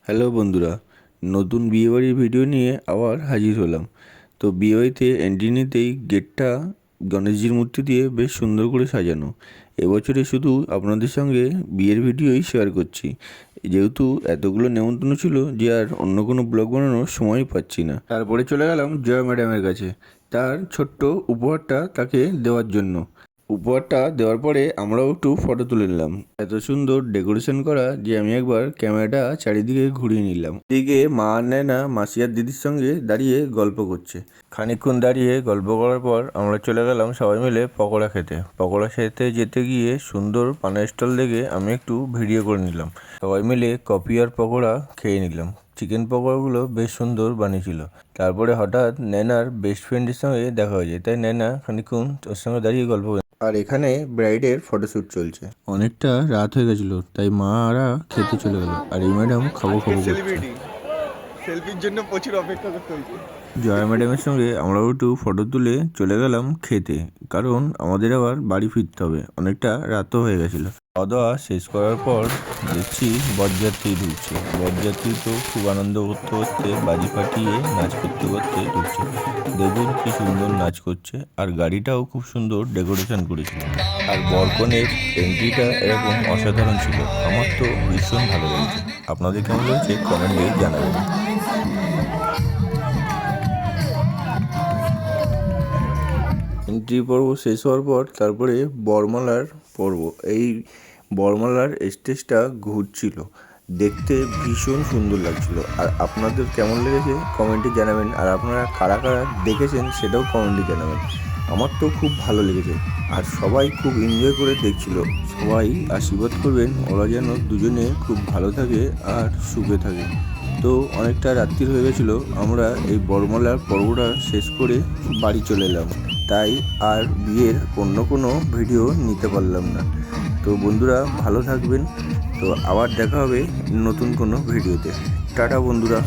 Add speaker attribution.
Speaker 1: Hello বন্ধুরা, নতুন বিয়েবাড়ির ভিডিও নিয়ে আবার হাজির হলাম। তো বিয়েবাড়িতে এন্ট্রি নিতেই গেটটা গণেশজির মূর্তি দিয়ে বেশ সুন্দর করে সাজানো। এবছরে শুধু আপনাদের সঙ্গে বিয়ের ভিডিওই শেয়ার করছি, যেহেতু এতগুলো নেমন্তন্ন ছিল যে আর অন্য কোনো ব্লগ বানানোর সময় পাচ্ছি না। তারপরে চলে গেলাম জয়া ম্যাডামের কাছে তার ছোট্ট উপহারটা তাকে দেওয়ার জন্য। উপহারটা দেওয়ার পরে আমরাও একটু ফটো তুলে নিলাম। এত সুন্দর ডেকোরেশন করা যে আমি একবার ক্যামেরাটা চারিদিকে ঘুরিয়ে নিলাম। এদিকে মা আর নেনা মাসি আর দিদির সঙ্গে দাঁড়িয়ে গল্প করছে। খানিকক্ষণ দাঁড়িয়ে গল্প করার পর আমরা চলে গেলাম সবাই মিলে পকোড়া খেতে। পকোড়া খেতে যেতে গিয়ে সুন্দর পানের স্টল দেখে আমি একটু ভিডিও করে নিলাম। সবাই মিলে কফি আর পকোড়া খেয়ে নিলাম। চিকেন পকোড়াগুলো বেশ সুন্দর বানিয়েছিল। তারপরে হঠাৎ নেনার বেস্ট ফ্রেন্ডের সঙ্গে দেখা হয়ে যায়, তাই নেনা খানিকক্ষণ ওর সঙ্গে দাঁড়িয়ে গল্প। আর এখানে ব্রাইডের ফটোশ্যুট চলছে। অনেকটা রাত হয়ে গেছিল, তাই মারা খেতে চলে গেল আর এই ম্যাডাম খাবো করছে।
Speaker 2: সেলফির জন্য প্রচুর অপেক্ষা করতে হয়েছে।
Speaker 1: জয়া ম্যাডামের সঙ্গে আমরাও একটু ফটো তুলে চলে গেলাম খেতে, কারণ আমাদের আবার বাড়ি ফিরতে হবে, অনেকটা রাতও হয়ে গেছিলো। খাওয়া দাওয়া শেষ করার পর দেখছি বরযাত্রী ঢুকছে। বরযাত্রী তো খুব আনন্দ করতে করতে বাজি ফাটিয়ে নাচ করতে করতে ঢুকছে। দেখুন কি সুন্দর নাচ করছে, আর গাড়িটাও খুব সুন্দর ডেকোরেশন করেছিল। আর বরকনের এন্ট্রিটা এরকম অসাধারণ ছিল, আমার তো ভীষণ ভালো লেগেছে। আপনাদের কেমন লেগেছে কমেন্টে জানাবেন। এন্ট্রি পর্ব শেষ হওয়ার পর তারপরে বরমালার পর্ব। এই বরমালার স্টেজটা ঘুরছিল, দেখতে ভীষণ সুন্দর লাগছিল। আর আপনাদের কেমন লেগেছে কমেন্টে জানাবেন, আর আপনারা কারা কারা দেখেছেন সেটাও কমেন্টে জানাবেন। আমার তো খুব ভালো লেগেছে, আর সবাই খুব এনজয় করে দেখছিল। সবাই আশীর্বাদ করবেন ওরা যেন দুজনে খুব ভালো থাকে আর সুখে থাকে। তো অনেকটা রাত্রির হয়ে গেছিলো, আমরা এই বরমালার পর্বটা শেষ করে বাড়ি চলে এলাম, তাই আর বিয়ের অন্য কোনো ভিডিও নিতে পারলাম না। তো বন্ধুরা ভালো থাকবেন, তো আবার দেখা হবে নতুন কোনো ভিডিওতে। টাটা বন্ধুরা।